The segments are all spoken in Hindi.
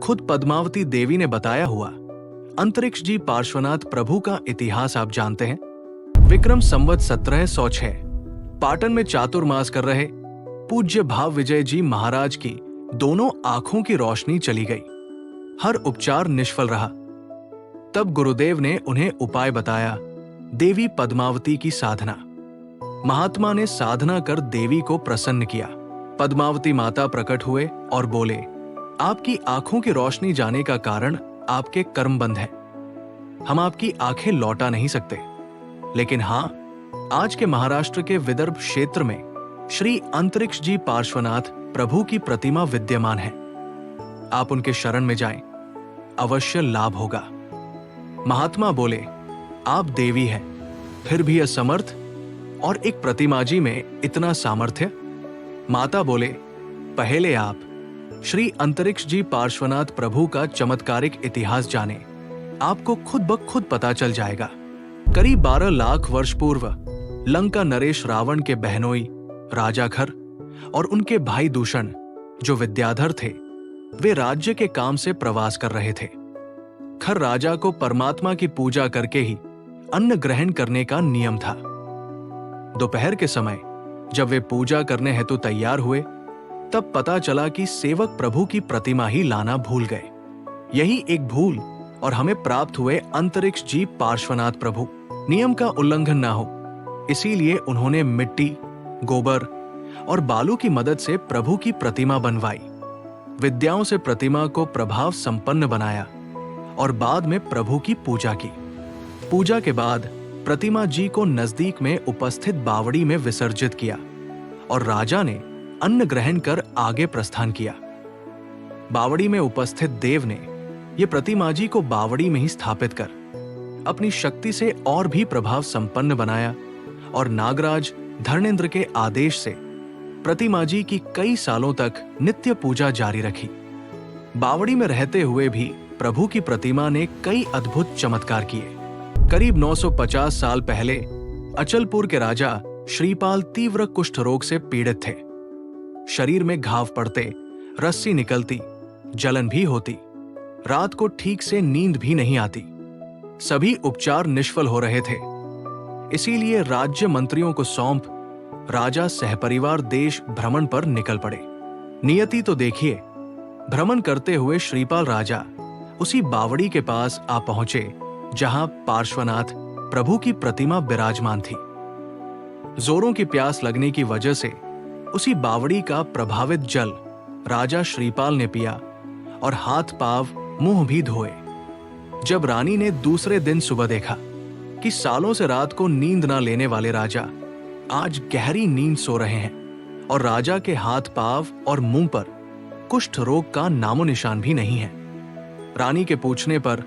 खुद पद्मावती देवी ने बताया हुआ अंतरिक्ष जी पार्श्वनाथ प्रभु का इतिहास आप जानते हैं। विक्रम संवत 1706 पाटन में चातुर्मास कर रहे पूज्य भाव विजय जी महाराज की दोनों आंखों की रोशनी चली गई। हर उपचार निष्फल रहा। तब गुरुदेव ने उन्हें उपाय बताया, देवी पद्मावती की साधना। महात्मा ने साधना कर देवी को प्रसन्न किया। पद्मावती माता प्रकट हुए और बोले, आपकी आंखों की रोशनी जाने का कारण आपके कर्म बंध है। हम आपकी आंखें लौटा नहीं सकते, लेकिन हां, आज के महाराष्ट्र के विदर्भ क्षेत्र में श्री अंतरिक्ष जी पार्श्वनाथ प्रभु की प्रतिमा विद्यमान है। आप उनके शरण में जाएं, अवश्य लाभ होगा। महात्मा बोले, आप देवी हैं, फिर भी असमर्थ, और एक प्रतिमा जी में इतना सामर्थ्य। माता बोले, पहले आप श्री अंतरिक्ष जी पार्श्वनाथ प्रभु का चमत्कारिक इतिहास जाने, आपको खुद ब खुद पता चल जाएगा। करीब 12 लाख वर्ष पूर्व लंका नरेश रावण के बहनोई राजा खर और उनके भाई दूषण, जो विद्याधर थे, वे राज्य के काम से प्रवास कर रहे थे। खर राजा को परमात्मा की पूजा करके ही अन्न ग्रहण करने का नियम था। दोपहर के समय जब वे पूजा करने हेतु तैयार हुए, तब पता चला कि सेवक प्रभु की प्रतिमा ही लाना भूल गए। यही एक भूल और हमें प्राप्त हुए अंतरिक्ष जी पार्श्वनाथ प्रभु। नियम का उल्लंघन ना हो, इसीलिए उन्होंने मिट्टी, गोबर और बालू की मदद से प्रभु की प्रतिमा बनवाई। विद्याओं से प्रतिमा को प्रभाव संपन्न बनाया और बाद में प्रभु की पूजा की। पूजा के बाद प्रतिमा जी को नजदीक में उपस्थित बावड़ी में विसर्जित किया और राजा ने अन्न ग्रहण कर आगे प्रस्थान किया। बावड़ी में उपस्थित देव ने ये प्रतिमा जी को बावड़ी में ही स्थापित कर अपनी शक्ति से और भी प्रभाव संपन्न बनाया और नागराज धर्मेंद्र के आदेश से प्रतिमा जी की कई सालों तक नित्य पूजा जारी रखी। बावड़ी में रहते हुए भी प्रभु की प्रतिमा ने कई अद्भुत चमत्कार किए। करीब 950 साल पहले अचलपुर के राजा श्रीपाल तीव्र कुष्ठ रोग से पीड़ित थे। शरीर में घाव पड़ते, रस्सी निकलती, जलन भी होती, रात को ठीक से नींद भी नहीं आती। सभी उपचार निष्फल हो रहे थे। इसीलिए राज्य मंत्रियों को सौंप राजा सहपरिवार देश भ्रमण पर निकल पड़े। नियति तो देखिए, भ्रमण करते हुए श्रीपाल राजा उसी बावड़ी के पास आ पहुंचे जहां पार्श्वनाथ प्रभु की प्रतिमा विराजमान थी। जोरों की प्यास लगने की वजह से उसी बावड़ी का प्रभावित जल राजा श्रीपाल ने पिया और हाथ पांव मुंह भी धोए। जब रानी ने दूसरे दिन सुबह देखा कि सालों से रात को नींद ना लेने वाले राजा आज गहरी नींद सो रहे हैं और राजा के हाथ पांव और मुंह पर कुष्ठ रोग का नामो निशान भी नहीं है, रानी के पूछने पर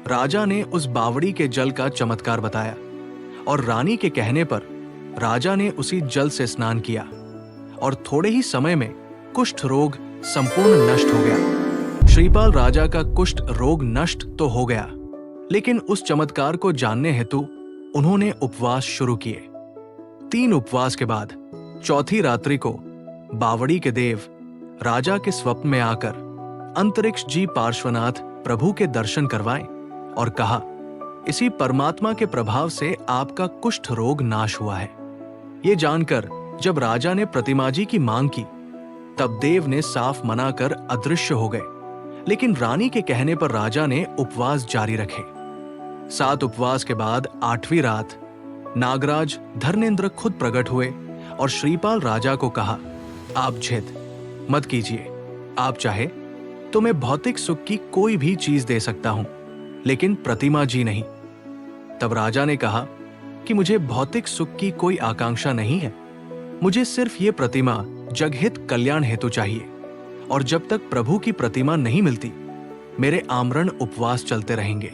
राजा ने उस बावड़ी के जल का चमत्कार बताया और रानी के कहने पर राजा ने उसी जल से स्नान किया और थोड़े ही समय में कुष्ठ रोग संपूर्ण नष्ट हो गया। श्रीपाल राजा का कुष्ठ रोग नष्ट तो हो गया, लेकिन उस चमत्कार को जानने हेतु उन्होंने उपवास शुरू किए। 3 उपवास के बाद चौथी रात्रि को बावड़ी के देव राजा के स्वप्न में आकर अंतरिक्ष जी पार्श्वनाथ प्रभु के दर्शन करवाए और कहा, इसी परमात्मा के प्रभाव से आपका कुष्ठ रोग नाश हुआ है। ये जानकर जब राजा ने प्रतिमा जी की मांग की, तब देव ने साफ मना कर अदृश्य हो गए, लेकिन रानी के कहने पर राजा ने उपवास जारी रखे। 7 उपवास के बाद 8वीं रात नागराज धर्मेंद्र खुद प्रकट हुए और श्रीपाल राजा को कहा, आप जिद मत कीजिए, आप चाहे तो मैं भौतिक सुख की कोई भी चीज दे सकता हूं, लेकिन प्रतिमा जी नहीं। तब राजा ने कहा कि मुझे भौतिक सुख की कोई आकांक्षा नहीं है, मुझे सिर्फ ये प्रतिमा जगहित कल्याण हेतु चाहिए, और जब तक प्रभु की प्रतिमा नहीं मिलती मेरे आमरण उपवास चलते रहेंगे।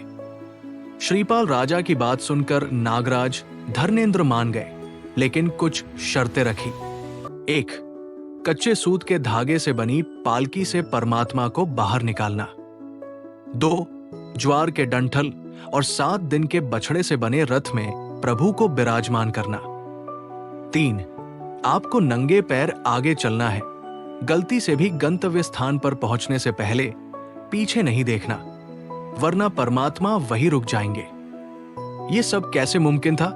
श्रीपाल राजा की बात सुनकर नागराज धर्मेंद्र मान गए, लेकिन कुछ शर्तें रखी। 1. कच्चे सूत के धागे से बनी पालकी से परमात्मा को बाहर निकालना। 2. ज्वार के डंठल और 7 दिन के बछड़े से बने रथ में प्रभु को विराजमान करना। 3. आपको नंगे पैर आगे चलना है। गलती से भी गंतव्य स्थान पर पहुंचने से पहले पीछे नहीं देखना, वरना परमात्मा वहीं रुक जाएंगे। ये सब कैसे मुमकिन था?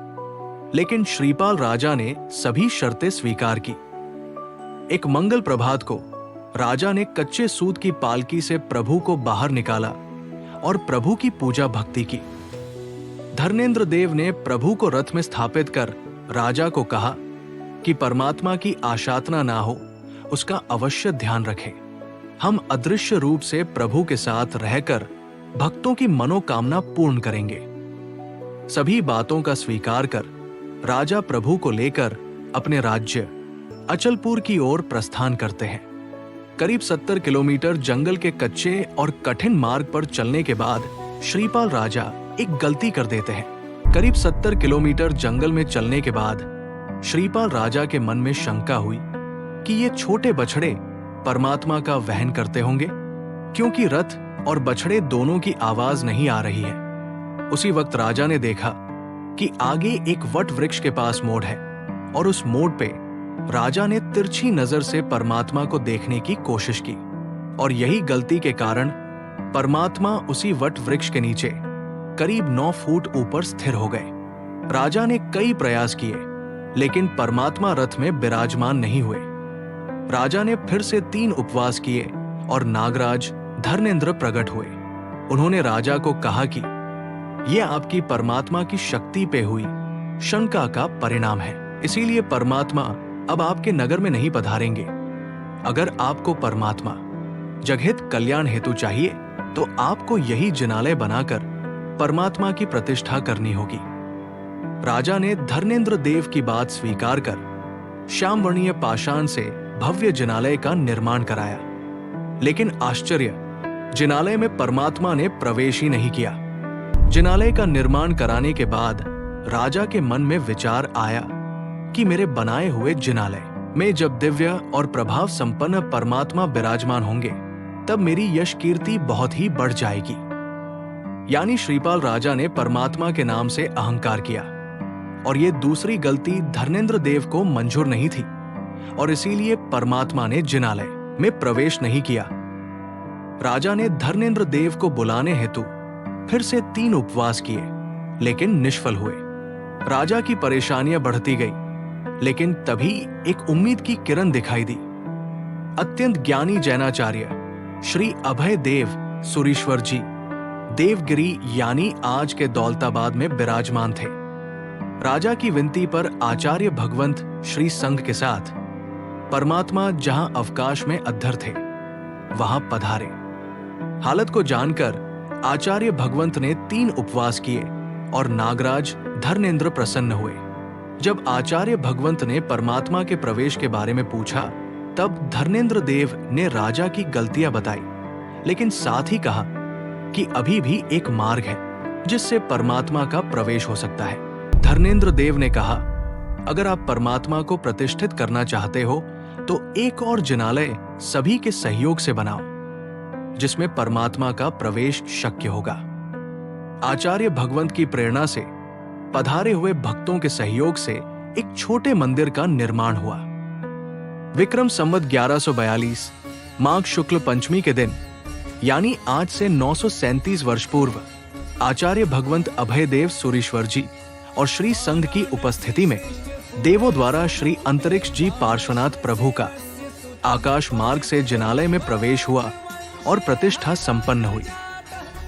लेकिन श्रीपाल राजा ने सभी शर्तें स्वीकार की। एक मंगल प्रभात को राजा ने कच्चे सूत की पालकी से प्रभु को बाहर निकाला और प्रभु की पूजा भक्ति की। धर्मेंद्र देव ने प्रभु को रथ में स्थापित कर राजा को कहा कि परमात्मा की आशातना ना हो, उसका अवश्य ध्यान रखें। हम अदृश्य रूप से प्रभु के साथ रहकर भक्तों की मनोकामना पूर्ण करेंगे। सभी बातों का स्वीकार कर राजा प्रभु को लेकर अपने राज्य अचलपुर की ओर प्रस्थान करते हैं। करीब 70 किलोमीटर जंगल के कच्चे और कठिन मार्ग पर चलने के बाद श्रीपाल राजा एक गलती कर देते हैं। करीब 70 किलोमीटर जंगल में चलने के बाद श्रीपाल राजा के मन में शंका हुई कि ये छोटे बछड़े परमात्मा का वहन करते होंगे, क्योंकि रथ और बछड़े दोनों की आवाज नहीं आ रही है। उसी वक्त राजा ने देखा कि आगे एक वट वृक्ष के पास मोड़ है और उस मोड़ पे राजा ने तिरछी नजर से परमात्मा को देखने की कोशिश की और यही गलती के कारण परमात्मा उसी वट वृक्ष के नीचे करीब 9 फुट ऊपर स्थिर हो गए। राजा ने कई प्रयास किए, लेकिन परमात्मा रथ में विराजमान नहीं हुए। राजा ने फिर से 3 उपवास किए और नागराज धर्मेंद्र प्रकट हुए। उन्होंने राजा को कहा कि यह आपकी परमात्मा की शक्ति पे हुई शंका का परिणाम है, इसीलिए परमात्मा अब आपके नगर में नहीं पधारेंगे। अगर आपको परमात्मा जगहित कल्याण हेतु चाहिए तो आपको यही जिनालय बनाकर परमात्मा की प्रतिष्ठा करनी होगी। राजा ने धर्मेंद्र देव की बात स्वीकार कर श्यामवर्णीय पाषाण से भव्य जिनालय का निर्माण कराया। लेकिन आश्चर्य, जिनालय में परमात्मा ने प्रवेश ही नहीं किया। जिनालय का निर्माण कराने के बाद राजा के मन में विचार आया कि मेरे बनाए हुए जिनालय में जब दिव्य और प्रभाव संपन्न परमात्मा विराजमान होंगे तब मेरी यश कीर्ति बहुत ही बढ़ जाएगी। यानी श्रीपाल राजा ने परमात्मा के नाम से अहंकार किया और ये दूसरी गलती धर्मेंद्र देव को मंजूर नहीं थी और इसीलिए परमात्मा ने जिनालय में प्रवेश नहीं किया। राजा ने धर्मेंद्र देव को बुलाने हेतु फिर से 3 उपवास किए, लेकिन निष्फल हुए। राजा की परेशानियां बढ़ती गई, लेकिन तभी एक उम्मीद की किरण दिखाई दी। अत्यंत ज्ञानी जैनाचार्य श्री अभय देव सुरीश्वर जी देवगिरी यानी आज के दौलताबाद में विराजमान थे। राजा की विनती पर आचार्य भगवंत श्री संघ के साथ परमात्मा जहां अवकाश में अद्धर थे वहां पधारे। हालत को जानकर आचार्य भगवंत ने 3 उपवास किए और नागराज धर्मेंद्र प्रसन्न हुए। जब आचार्य भगवंत ने परमात्मा के प्रवेश के बारे में पूछा तब धर्मेंद्र देव ने राजा की गलतियां बताई, लेकिन साथ ही कहा कि अभी भी एक मार्ग है जिससे परमात्मा का प्रवेश हो सकता है। धर्मेंद्र देव ने कहा, अगर आप परमात्मा को प्रतिष्ठित करना चाहते हो तो एक और जिनालय सभी के सहयोग से बनाओ जिसमें परमात्मा का प्रवेश शक्य होगा। आचार्य भगवंत की प्रेरणा से पधारे हुए भक्तों के सहयोग से एक छोटे मंदिर का निर्माण हुआ। विक्रम संवत 1142 माघ शुक्ल पंचमी के दिन यानी आज से 937 वर्ष पूर्व आचार्य भगवंत अभयदेव सुरीश्वर जी और श्री संघ की उपस्थिति में देवों द्वारा श्री अंतरिक्ष जी पार्श्वनाथ प्रभु का आकाश मार्ग से जिनालय में प्रवेश हुआ और प्रतिष्ठा संपन्न हुई।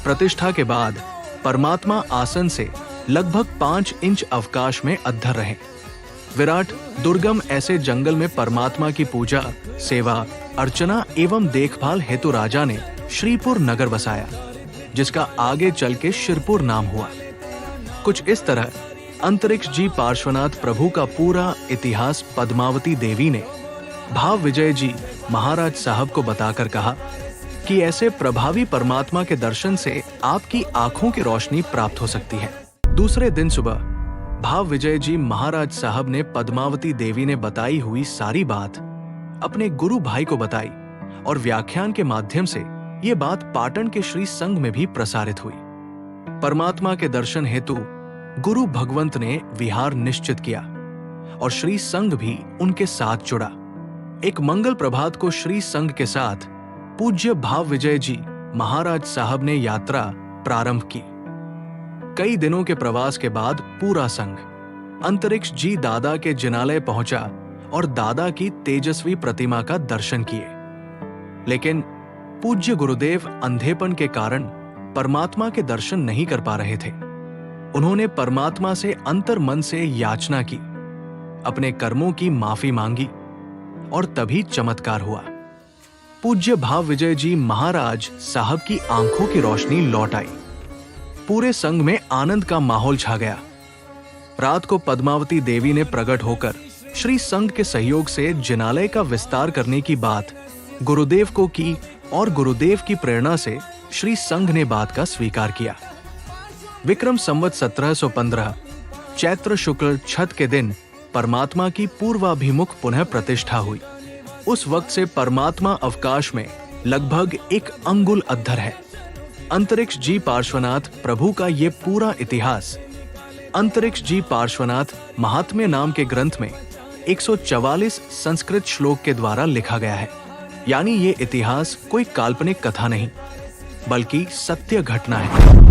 प्रतिष्ठा के बाद परमात्मा आसन से लगभग 5 इंच अवकाश में अद्धर रहे। विराट दुर्गम ऐसे जंगल में परमात्मा की पूजा, सेवा, अर्चना एवं देखभाल हेतु राजा ने श्रीपुर नगर बसाया, जिसका आगे चल के शिरपुर नाम हुआ। कुछ इस तरह अंतरिक्ष जी पार्श्वनाथ प्रभु का पूरा इतिहास पद्मावती देवी ने भाव विजय जी महाराज साहब को बताकर कहा कि ऐसे प्रभावी परमात्मा के दर्शन से आपकी आंखों की रोशनी प्राप्त हो सकती है। दूसरे दिन सुबह भाव विजय जी महाराज साहब ने पद्मावती देवी ने बताई हुई सारी बात अपने गुरु भाई को बताई और व्याख्यान के माध्यम से ये बात पाटन के श्री संघ में भी प्रसारित हुई। परमात्मा के दर्शन हेतु गुरु भगवंत ने विहार निश्चित किया और श्री संघ भी उनके साथ जुड़ा। एक मंगल प्रभात को श्री संघ के साथ पूज्य भाव विजय जी महाराज साहब ने यात्रा प्रारंभ की। कई दिनों के प्रवास के बाद पूरा संघ अंतरिक्ष जी दादा के जिनालय पहुंचा और दादा की तेजस्वी प्रतिमा का दर्शन किए। लेकिन पूज्य गुरुदेव अंधेपन के कारण परमात्मा के दर्शन नहीं कर पा रहे थे। उन्होंने परमात्मा से अंतर मन से याचना की, अपने कर्मों की माफी मांगी और तभी चमत्कार हुआ। पूज्य भाव विजय जी महाराज साहब की आंखों की रोशनी लौट आई। पूरे संघ में आनंद का माहौल छा गया। रात को पद्मावती देवी ने प्रकट होकर श्री संघ के सहयोग से जिनालय का विस्तार करने की बात गुरुदेव को की और गुरुदेव की प्रेरणा से श्री संघ ने बात का स्वीकार किया। विक्रम संवत 1715 चैत्र शुक्ल छठ के दिन परमात्मा की पूर्वाभिमुख पुनः प्रतिष्ठा हुई। उस वक्त से परमात्मा अवकाश में लगभग 1 अंगुल अद्धर है। अंतरिक्ष जी पार्श्वनाथ प्रभु का ये पूरा इतिहास अंतरिक्ष जी पार्श्वनाथ महात्म्य नाम के ग्रंथ में 144 संस्कृत श्लोक के द्वारा लिखा गया है। यानी ये इतिहास कोई काल्पनिक कथा नहीं, बल्कि सत्य घटना है।